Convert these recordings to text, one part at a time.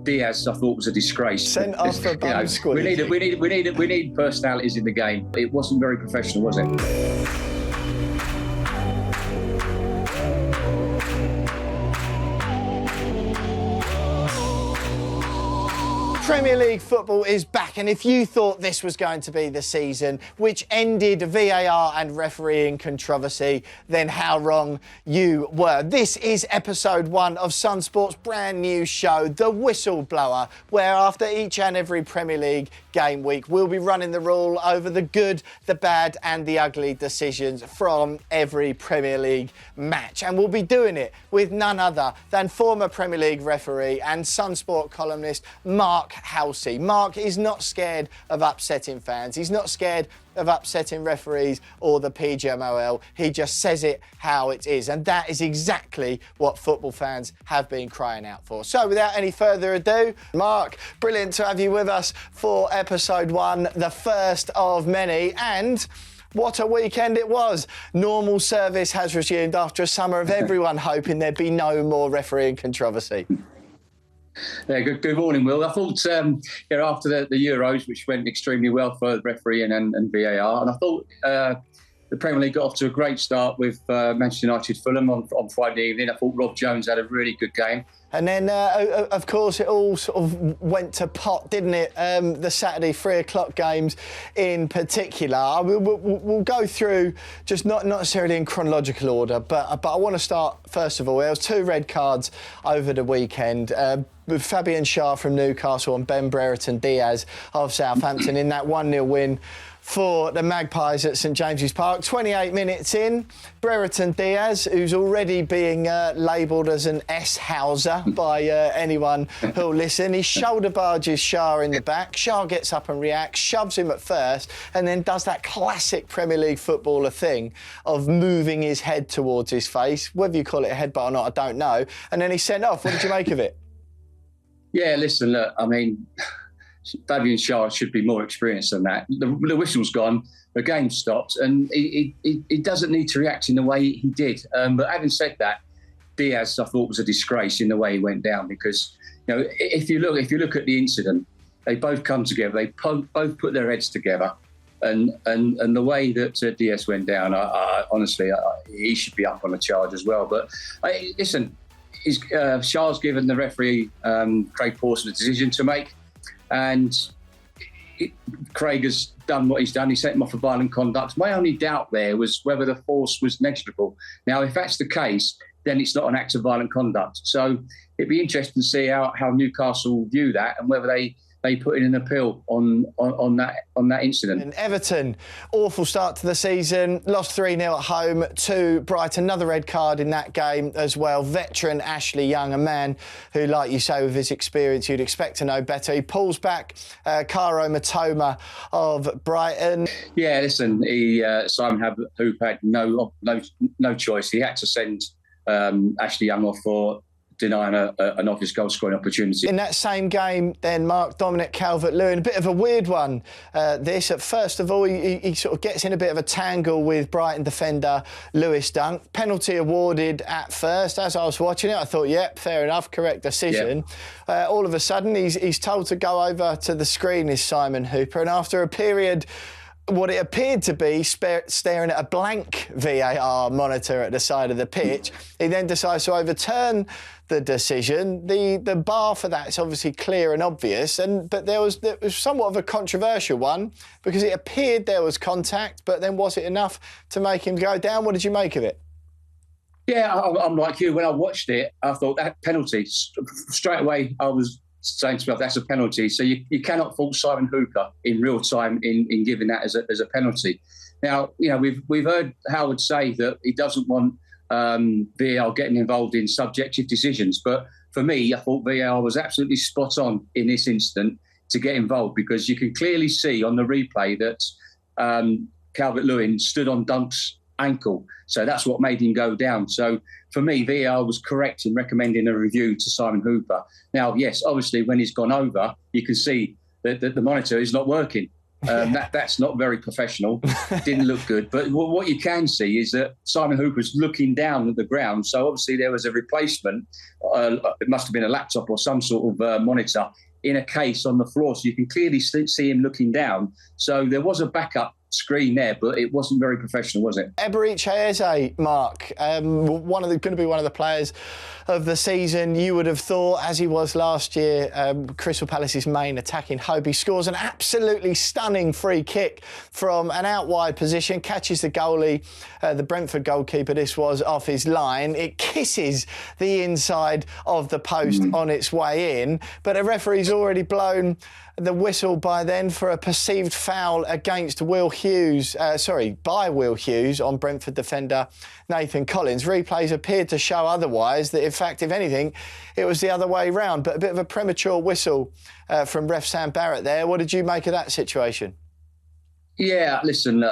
Diaz, I thought, was a disgrace. Sent off for bum squeeze. We need personalities in the game. It wasn't very professional, was it? Premier League football is back, and if you thought this was going to be the season which ended VAR and refereeing controversy, then how wrong you were. This is episode 1 of SunSport's brand new show, The Whistleblower, where after each and every Premier League game week, we'll be running the rule over the good, the bad and the ugly decisions from every Premier League match. And we'll be doing it with none other than former Premier League referee and SunSport columnist Mark Halsey. Mark is not scared of upsetting fans. He's not scared of upsetting referees or the PGMOL. He just says it how it is. And that is exactly what football fans have been crying out for. So without any further ado, Mark, brilliant to have you with us for episode 1, the first of many. And what a weekend it was. Normal service has resumed after a summer of everyone hoping there'd be no more refereeing controversy. Yeah, good morning, Will. I thought after the Euros, which went extremely well for refereeing and VAR, and I thought the Premier League got off to a great start with Manchester United Fulham on Friday evening. I thought Rob Jones had a really good game. And then, of course, it all sort of went to pot, didn't it? The Saturday 3 o'clock games in particular. We'll go through, just not necessarily in chronological order, but I want to start, first of all, there was 2 red cards over the weekend. With Fabian Schar from Newcastle and Brereton Diaz of Southampton in that 1-0 win for the Magpies at St James's Park. 28 minutes in, Brereton Diaz, who's already being labelled as an S-houser by anyone who'll listen, he shoulder barges Schar in the back. Schar gets up and reacts, shoves him at first, and then does that classic Premier League footballer thing of moving his head towards his face. Whether you call it a headbutt or not, I don't know. And then he's sent off. What did you make of it? Yeah, listen, look, I mean, Fabian Schar should be more experienced than that. The whistle's gone, the game stopped, and he doesn't need to react in the way he did. But having said that, Diaz, I thought, was a disgrace in the way he went down because, if you look at the incident, they both come together, they both put their heads together, and the way that Diaz went down, honestly, he should be up on a charge as well. But listen. Schar's given the referee, Craig Pawson, a decision to make, and Craig has done what he's done. He sent him off for violent conduct. My only doubt there was whether the force was negligible. Now, if that's the case, then it's not an act of violent conduct. So it'd be interesting to see how Newcastle view that and whether they put in an appeal on that incident. And Everton, awful start to the season, lost 3-0 at home to Brighton. Another red card in that game as well. Veteran Ashley Young, a man who, like you say, with his experience, you'd expect to know better. He pulls back Kaoru Mitoma of Brighton. Yeah, listen, Simon Hooper had no choice. He had to send Ashley Young off for denying an obvious goal-scoring opportunity. In that same game, then, Mark, Dominic Calvert-Lewin, a bit of a weird one. First of all, he sort of gets in a bit of a tangle with Brighton defender Lewis Dunk. Penalty awarded at first. As I was watching it, I thought, yep, fair enough, correct decision. Yep. All of a sudden, he's told to go over to the screen, is Simon Hooper, and after a period, what it appeared to be staring at a blank VAR monitor at the side of the pitch, he then decides to overturn the decision. The bar for that is obviously clear and obvious, but there was somewhat of a controversial one because it appeared there was contact, but then was it enough to make him go down? What did you make of it? Yeah, I'm like you. When I watched it, I thought that penalty, straight away I was saying to myself, that's a penalty. So you cannot fault Simon Hooper in real time in giving that as a penalty. Now, we've heard Howard say that he doesn't want VAR getting involved in subjective decisions. But for me, I thought VAR was absolutely spot on in this instant to get involved because you can clearly see on the replay that Calvert-Lewin stood on Dunk's ankle. So that's what made him go down. So for me, VAR was correct in recommending a review to Simon Hooper. Now, yes, obviously, when he's gone over, you can see that the monitor is not working. That's not very professional. Didn't look good. But what you can see is that Simon Hooper's looking down at the ground. So obviously there was a replacement. It must have been a laptop or some sort of monitor in a case on the floor. So you can clearly see him looking down. So there was a backup screen there, but it wasn't very professional, was it? Eberechi Eze, Mark, going to be one of the players of the season. You would have thought, as he was last year, Crystal Palace's main attacking hope. He scores an absolutely stunning free kick from an out wide position, catches the goalie, the Brentford goalkeeper. This was off his line. It kisses the inside of the post on its way in, but a referee's already blown the whistle by then for a perceived foul against Will Hughes, by Will Hughes on Brentford defender Nathan Collins. Replays appeared to show otherwise, that in fact, if anything, it was the other way round, but a bit of a premature whistle from ref Sam Barrett there. What did you make of that situation? Yeah, listen,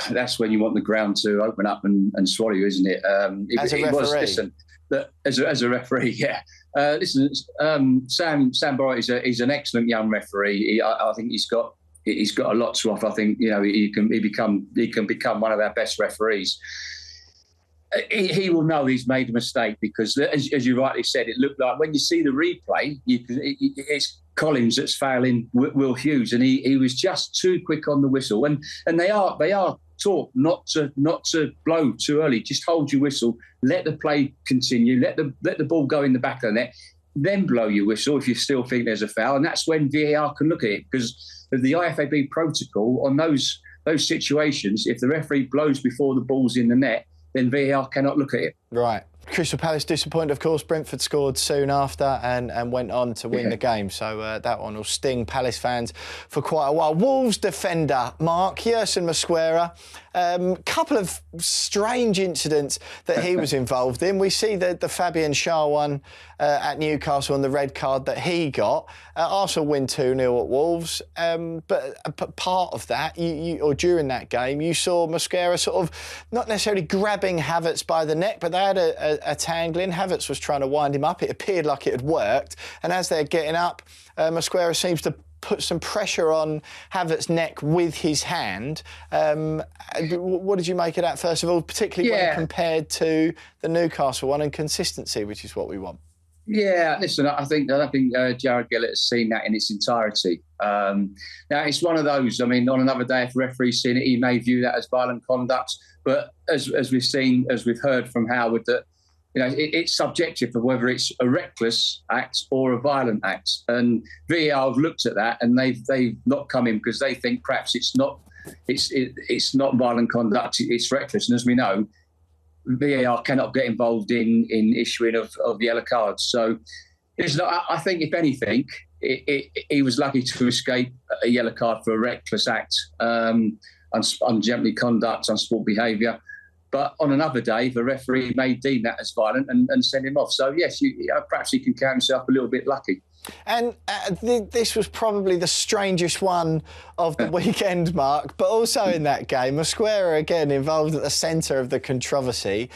that's when you want the ground to open up and swallow you, isn't it? As a referee. As a referee, yeah. Sam Barrett is an excellent young referee. I think he's got a lot to offer. I think he can become one of our best referees. He will know he's made a mistake because, as you rightly said, it looked like when you see the replay, it's Collins that's fouling Will Hughes, and he was just too quick on the whistle. And they are taught not to blow too early. Just hold your whistle, let the play continue, let the ball go in the back of the net, then blow your whistle if you still think there's a foul. And that's when VAR can look at it, because of the IFAB protocol on those situations. If the referee blows before the ball's in the net, then VAR cannot look at it. Right. Crystal Palace disappointed, of course. Brentford scored soon after and went on to win the game. So that one will sting Palace fans for quite a while. Wolves defender, Mark, Yerson Mosquera. Couple of strange incidents that he was involved in. We see the Fabian Schar one at Newcastle and the red card that he got. Arsenal win 2-0 at Wolves. But part of that, or during that game, you saw Mosquera sort of not necessarily grabbing Havertz by the neck, but they had a tangling. Havertz was trying to wind him up. It appeared like it had worked. And as they're getting up, Mosquera seems to put some pressure on Havertz's neck with his hand. What did you make of that, first of all, particularly when compared to the Newcastle one, and consistency, which is what we want? Yeah, listen, I don't think Jared Gillett has seen that in its entirety. Now, it's one of those, I mean, on another day, if the referee's seen it, he may view that as violent conduct. But as we've heard from Howard, that it's subjective of whether it's a reckless act or a violent act. And VAR have looked at that, and they've not come in because they think perhaps it's not violent conduct, it's reckless. And as we know, VAR cannot get involved in issuing of yellow cards. So I think, if anything, he was lucky to escape a yellow card for a reckless act, unexemplary conduct, unsport behaviour. But on another day, the referee may deem that as violent and send him off. So, yes, perhaps he can count himself a little bit lucky. And this was probably the strangest one of the weekend, Mark, but also in that game, Mosquera again involved at the centre of the controversy.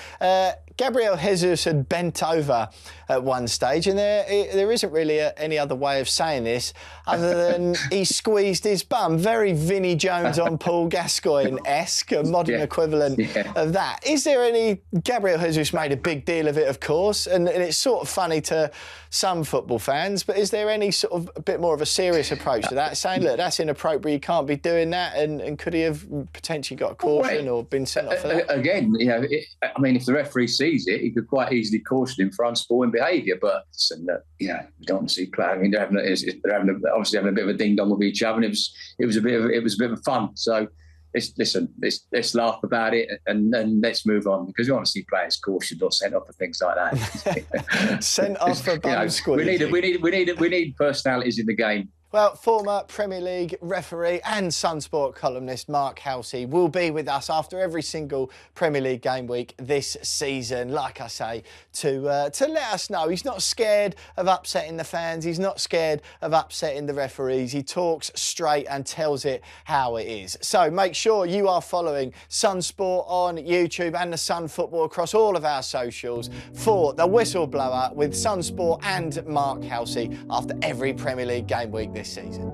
Gabriel Jesus had bent over at one stage, and there isn't really any other way of saying this other than he squeezed his bum. Very Vinnie Jones on Paul Gascoigne-esque, a modern equivalent of that. Is there any... Gabriel Jesus made a big deal of it, of course, and it's sort of funny to some football fans, but is there any sort of a bit more of a serious approach to that, saying, look, that's inappropriate, you can't be doing that, and could he have potentially got a caution or been sent off for that? Again, I mean, if the referee sees it, he could quite easily caution him for unsporting behaviour. But listen, we don't want to see play. I mean, they're obviously having a bit of a ding dong with each other, and it was a bit of fun. So let's laugh about it and let's move on, because we want to see players cautioned or sent off for things like that. Sent off for bum squeezing. We need personalities in the game. Well, former Premier League referee and SunSport columnist Mark Halsey will be with us after every single Premier League game week this season, like I say, to let us know. He's not scared of upsetting the fans. He's not scared of upsetting the referees. He talks straight and tells it how it is. So make sure you are following SunSport on YouTube and the Sun Football across all of our socials for The Whistleblower with SunSport and Mark Halsey after every Premier League game week this season.